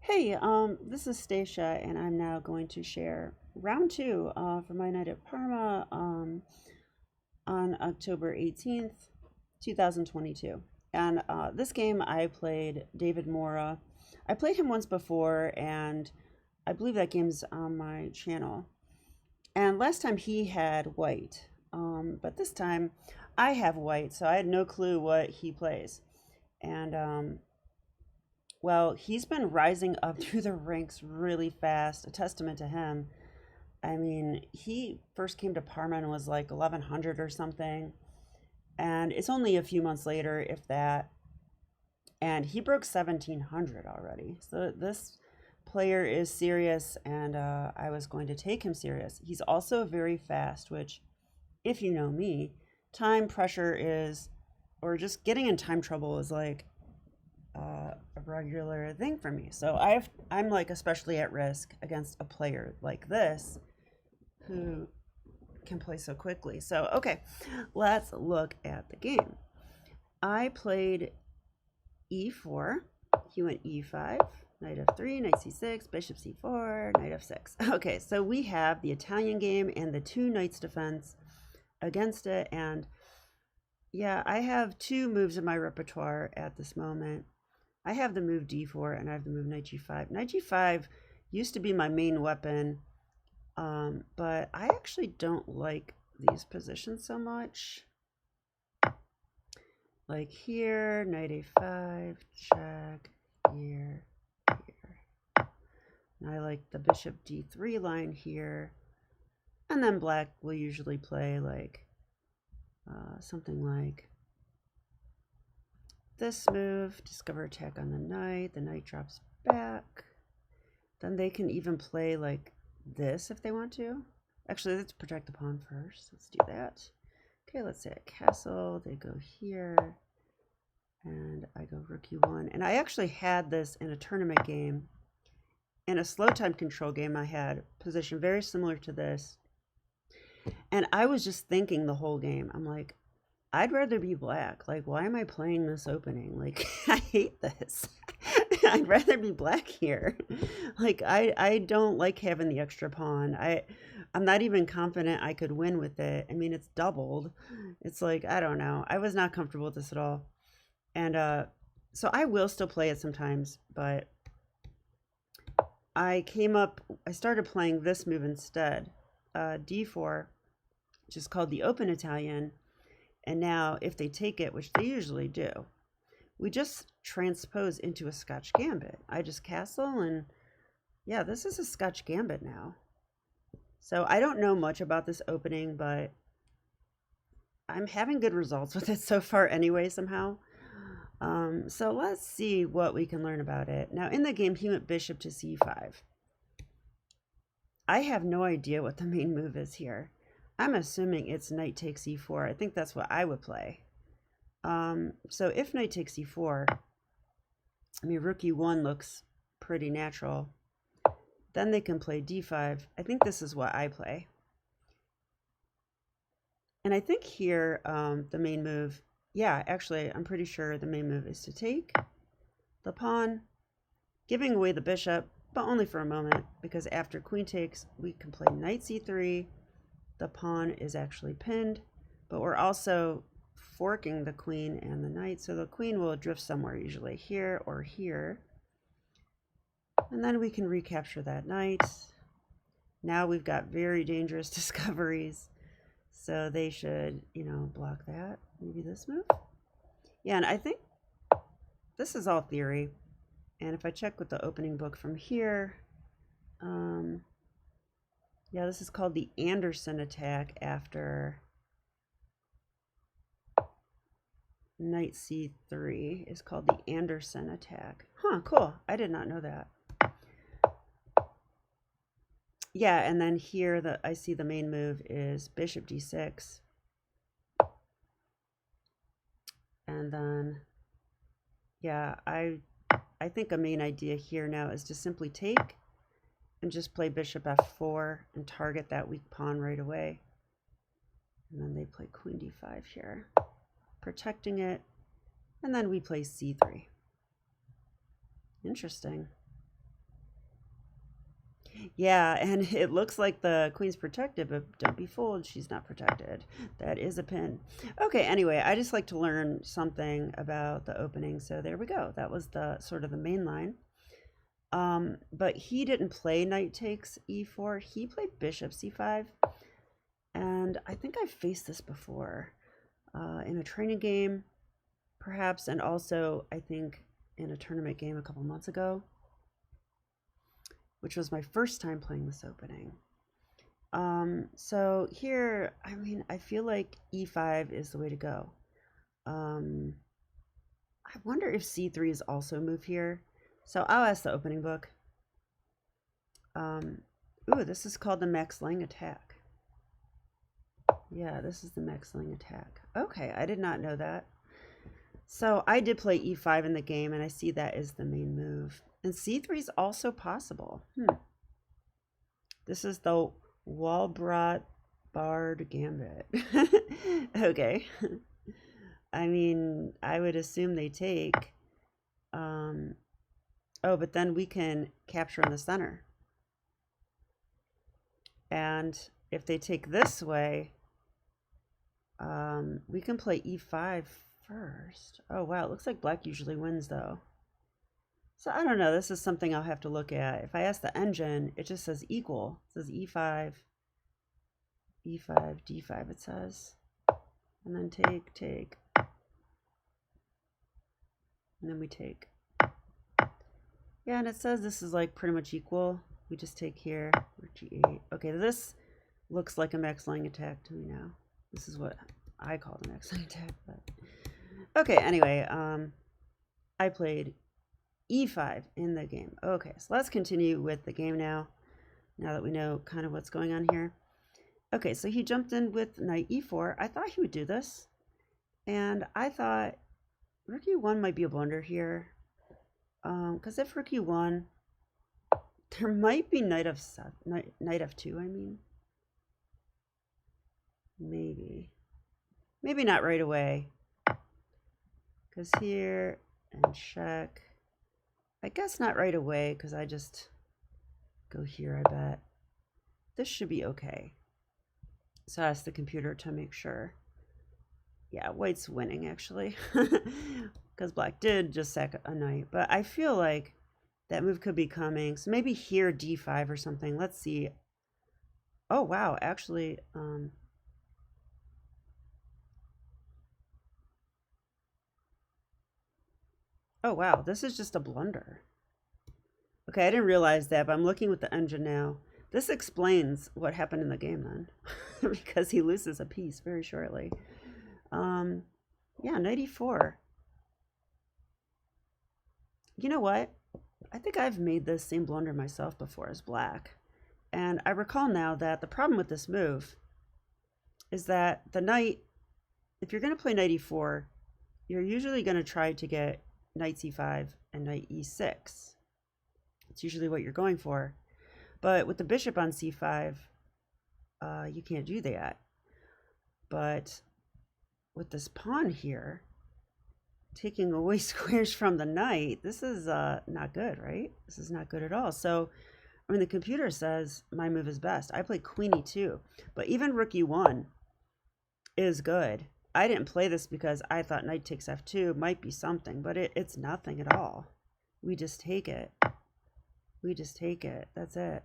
Hey, this is Stacia, and I'm now going to share round two for my night at Parma on October 18th, 2022. And this game, I played David Mora. I played him once before, and I believe that game's on my channel. And last time he had white, but this time I have white, so I had no clue what he plays. And well, he's been rising up through the ranks really fast, a testament to him. I mean, he first came to Parma and was like 1100 or something, and it's only a few months later, if that, and he broke 1700 already. So this player is serious, and I was going to take him serious. He's also very fast, which, if you know me, time pressure is, or just getting in time trouble is like a regular thing for me. So I'm like especially at risk against a player like this who can play so quickly. So okay, let's look at the game. I played e4, he went e5, knight f3, knight c6, bishop c4, knight f6. Okay, so we have the Italian game and the two knights defense against it, and yeah, I have two moves in my repertoire at this moment. I have the move d4 and I have the move knight g5. Knight g5 used to be my main weapon, but I actually don't like these positions so much. Like here, knight a5, check, here, here. And I like the bishop d3 line here. And then black will usually play like something like this move, discover attack on the knight drops back. Then they can even play like this if they want to. Actually, let's protect the pawn first. Let's do that. Okay, let's say a castle. They go here, and I go rook e1. And I actually had this in a tournament game. In a slow time control game, I had a position very similar to this. And I was just thinking the whole game, I'm like, I'd rather be black. Like, why am I playing this opening? Like, I hate this. I'd rather be black here. Like, I don't like having the extra pawn. I'm not even confident I could win with it. I mean, it's doubled. It's like, I don't know. I was not comfortable with this at all. And so I will still play it sometimes, but I started playing this move instead, d4, which is called the open Italian. And now if they take it, which they usually do, we just transpose into a Scotch Gambit. I just castle, and yeah, this is a Scotch Gambit now. So I don't know much about this opening, but I'm having good results with it so far anyway, somehow. So let's see what we can learn about it. Now in the game, he went bishop to c5. I have no idea what the main move is here. I'm assuming it's knight takes e4. I think that's what I would play. So if knight takes e4, I mean, rook e1 looks pretty natural. Then they can play d5. I think this is what I play. And I think here the main move, yeah, actually, I'm pretty sure the main move is to take the pawn, giving away the bishop, but only for a moment, because after queen takes, we can play knight c3. The pawn is actually pinned, but we're also forking the queen and the knight, so the queen will drift somewhere, usually here or here. And then we can recapture that knight. Now we've got very dangerous discoveries, so they should, block that. Maybe this move? Yeah, and I think this is all theory. And if I check with the opening book from here, yeah, this is called the Anderson attack after knight c3 is called the Anderson attack. Huh, cool. I did not know that. Yeah, and then here I see the main move is bishop d6. And then, yeah, I think a main idea here now is to simply take and just play bishop f4 and target that weak pawn right away. And then they play queen d5 here, protecting it. And then we play c3. Interesting. Yeah, and it looks like the queen's protected, but don't be fooled, she's not protected. That is a pin. Okay, anyway, I just like to learn something about the opening, so there we go. That was the sort of the main line. But he didn't play knight takes e4. He played bishop c5, and I think I've faced this before in a training game, perhaps, and also I think in a tournament game a couple months ago, which was my first time playing this opening. So here, I mean, I feel like e5 is the way to go. I wonder if c3 is also move here. So I'll ask the opening book. Ooh, this is called the Max Lang attack. Yeah, this is the Max Lang attack. Okay, I did not know that. So I did play e5 in the game, and I see that is the main move. And c3 is also possible. This is the Walbrat Bard Gambit. Okay. I mean, I would assume they take. Oh, but then we can capture in the center. And if they take this way, we can play e5 first. Oh, wow. It looks like black usually wins, though. So I don't know. This is something I'll have to look at. If I ask the engine, it just says equal. It says e5, e5, d5, it says. And then take, take. And then we take. Yeah, and it says this is like pretty much equal. We just take here, or g8. Okay, this looks like a Max Lang attack to me now. This is what I call the Max Lang attack. But okay, anyway, I played e5 in the game. Okay, so let's continue with the game now that we know kind of what's going on here. Okay, so he jumped in with knight e4. I thought he would do this, and I thought rook e1 might be a blunder here, because if rook e1, there might be knight f7, knight f2, I mean. Maybe not right away, because here and check. I guess not right away, because I just go here, I bet. This should be okay. So I asked the computer to make sure. Yeah, white's winning, actually, because black did just sack a knight. But I feel like that move could be coming. So maybe here d5 or something. Let's see. Oh, wow, actually, oh, wow, this is just a blunder. Okay, I didn't realize that, but I'm looking with the engine now. This explains what happened in the game then, because he loses a piece very shortly. Yeah, knight e4. You know what? I think I've made this same blunder myself before as black. And I recall now that the problem with this move is that the knight, if you're going to play knight e4, you're usually going to try to get knight c5 and knight e6. It's usually what you're going for. But with the bishop on c5, you can't do that. But with this pawn here, taking away squares from the knight, this is not good, right? This is not good at all. So, I mean, the computer says my move is best. I play queen e2, but even rook e1 is good. I didn't play this because I thought knight takes f2 might be something, but it's nothing at all. We just take it. We just take it. That's it.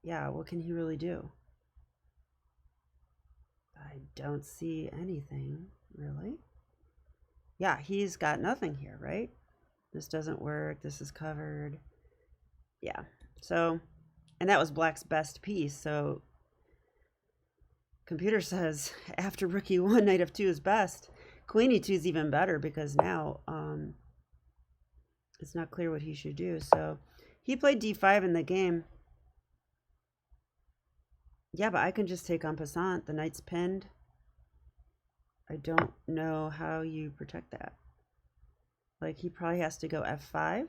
Yeah, what can he really do? I don't see anything, really. Yeah, he's got nothing here, right? This doesn't work. This is covered. Yeah. So, and that was black's best piece. So, computer says after rook e1, knight f2 is best. Queen e2 is even better because now it's not clear what he should do. So, he played d5 in the game. Yeah, but I can just take en passant. The knight's pinned. I don't know how you protect that. Like, he probably has to go f5.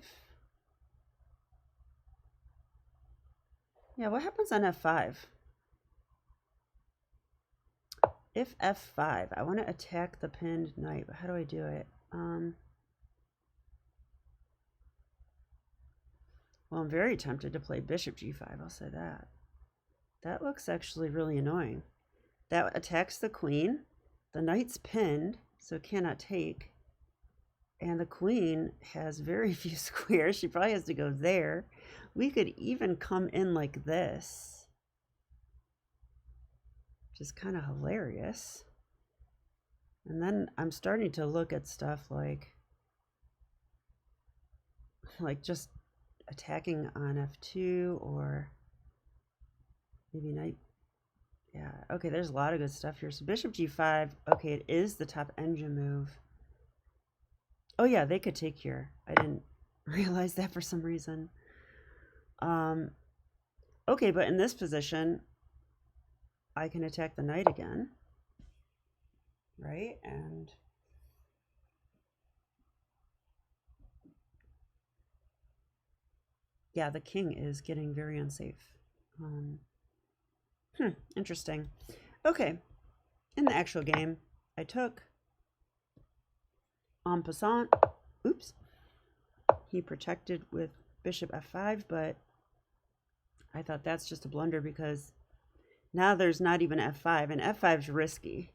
Yeah, what happens on f5? If f5, I want to attack the pinned knight, but how do I do it? Well, I'm very tempted to play bishop g5, I'll say that. That looks actually really annoying. That attacks the queen. The knight's pinned, so it cannot take. And the queen has very few squares. She probably has to go there. We could even come in like this, which is kind of hilarious. And then I'm starting to look at stuff like just attacking on f2 or maybe knight. Yeah, okay, there's a lot of good stuff here. So bishop g5, okay, it is the top engine move. Oh yeah, they could take here. I didn't realize that for some reason. Okay, but in this position, I can attack the knight again, right? And yeah, the king is getting very unsafe. Interesting. Okay, in the actual game, I took en passant. Oops. He protected with bishop f5, but I thought that's just a blunder because now there's not even f5, and f5 is risky.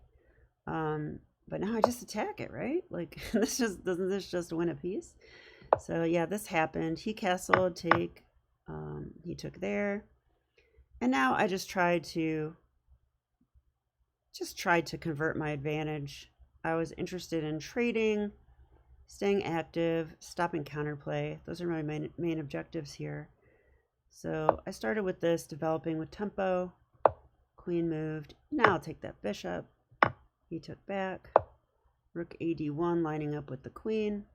But now I just attack it, right? Like doesn't this just win a piece? So yeah, this happened. He castled, take. He took there, and now I just tried to convert my advantage. I was interested in trading, staying active, stopping counterplay. Those are my main objectives here. So I started with this, developing with tempo. Queen moved. Now I'll take that bishop. He took back. Rook ad1 lining up with the queen,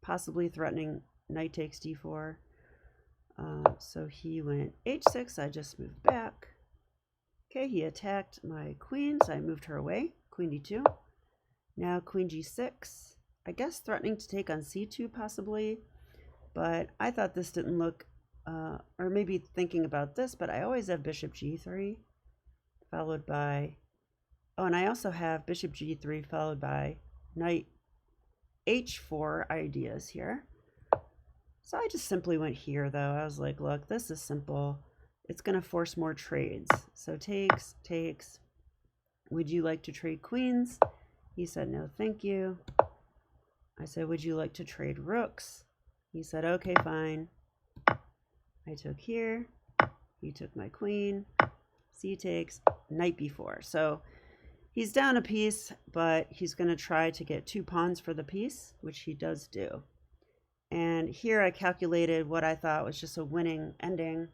possibly threatening knight takes d4. So he went h6. I just moved back. Okay, he attacked my queen, so I moved her away. Queen d2. Now queen g6. I guess threatening to take on c2 possibly, but I thought this didn't look, or maybe thinking about this, but I always have bishop g3 followed by, oh, and I also have bishop g3 followed by knight h4 ideas here. So I just simply went here though. I was like, look, this is simple. It's going to force more trades. So takes, takes. Would you like to trade queens? He said, no, thank you. I said, would you like to trade rooks? He said, okay, fine. I took here. He took my queen. C takes, knight b4. So he's down a piece, but he's going to try to get 2 pawns for the piece, which he does do. And here I calculated what I thought was just a winning ending.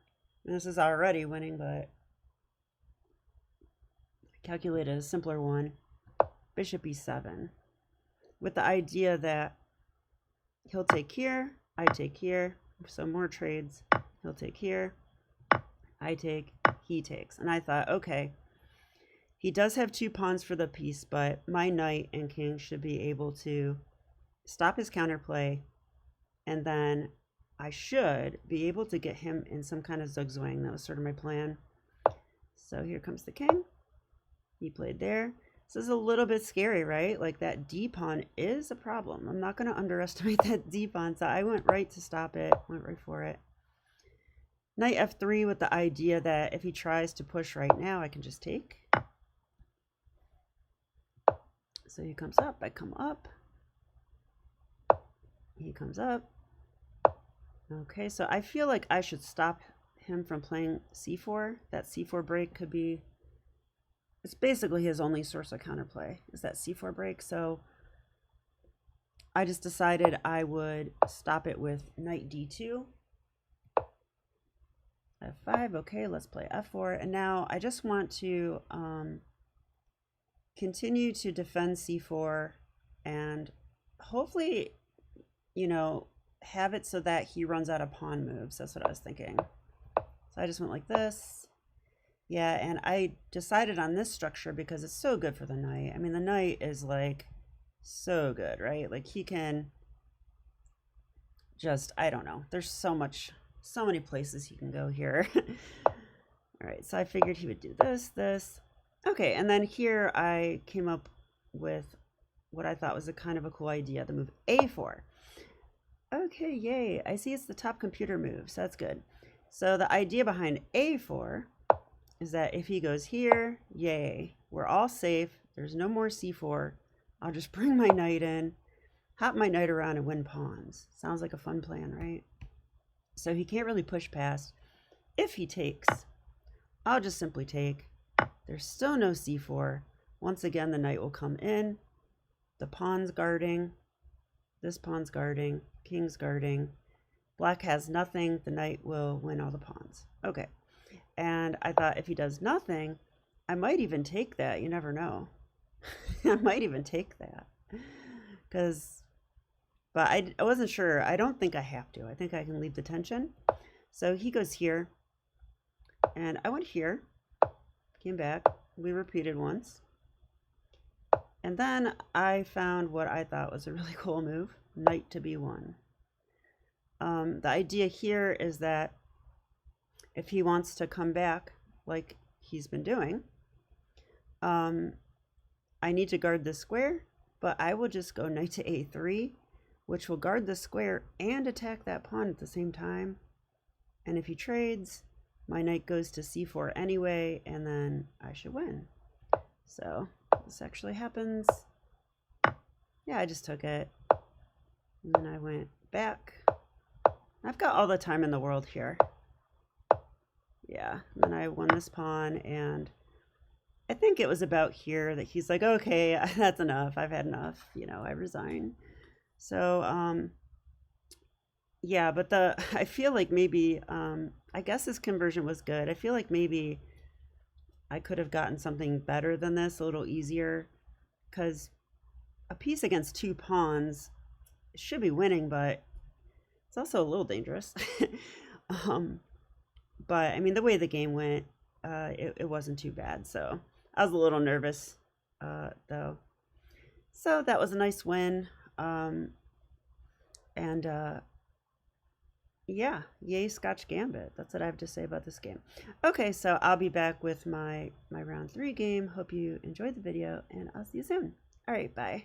And this is already winning, but I calculated a simpler one. Bishop e7. With the idea that he'll take here, I take here. So more trades. He'll take here, I take, he takes. And I thought, okay, he does have 2 pawns for the piece, but my knight and king should be able to stop his counterplay, and then I should be able to get him in some kind of zugzwang. That was sort of my plan. So here comes the king. He played there. This is a little bit scary, right? Like that d pawn is a problem. I'm not going to underestimate that d pawn. So I went right to stop it, went right for it. Knight f3 with the idea that if he tries to push right now, I can just take. So he comes up, I come up. He comes up. Okay, so I feel like I should stop him from playing c4. That c4 break could be, it's basically his only source of counterplay, is that c4 break. So I just decided I would stop it with knight d2. f5, okay, let's play f4. And now I just want to continue to defend c4 and hopefully, you know, have it so that he runs out of pawn moves. That's what I was thinking. So I just went like this. Yeah, and I decided on this structure because it's so good for the knight. I mean, the knight is like so good, right? Like he can just, I don't know. There's so many places he can go here. All right, so I figured he would do this, this. Okay, and then here I came up with what I thought was a kind of a cool idea, the move a4. Okay, yay. I see it's the top computer move, so that's good. So the idea behind A4 is that if he goes here, yay, we're all safe. There's no more C4. I'll just bring my knight in, hop my knight around, and win pawns. Sounds like a fun plan, right? So he can't really push past. If he takes, I'll just simply take. There's still no C4. Once again, the knight will come in. The pawn's guarding. This pawn's guarding. King's guarding. Black has nothing. The knight will win all the pawns. Okay. And I thought if he does nothing, I might even take that. You never know. I might even take that. But I wasn't sure. I don't think I have to. I think I can leave the tension. So he goes here. And I went here. Came back. We repeated once. And then I found what I thought was a really cool move. Knight to B1. The idea here is that if he wants to come back like he's been doing, I need to guard this square, but I will just go knight to A3, which will guard the square and attack that pawn at the same time. And if he trades, my knight goes to C4 anyway, and then I should win. So this actually happens. Yeah, I just took it. And then I went back. I've got all the time in the world here. Yeah, and then I won this pawn, and I think it was about here that he's like, okay, that's enough. I've had enough. You know, I resign. So, yeah, but I feel like maybe, I guess this conversion was good. I feel like maybe I could have gotten something better than this, a little easier, because a piece against two pawns should be winning, but it's also a little dangerous. But I mean, the way the game went, it wasn't too bad. So I was a little nervous, though. So that was a nice win. Yeah, yay Scotch Gambit. That's what I have to say about this game. Okay, so I'll be back with my round 3 game. Hope you enjoyed the video, and I'll see you soon. All right, bye.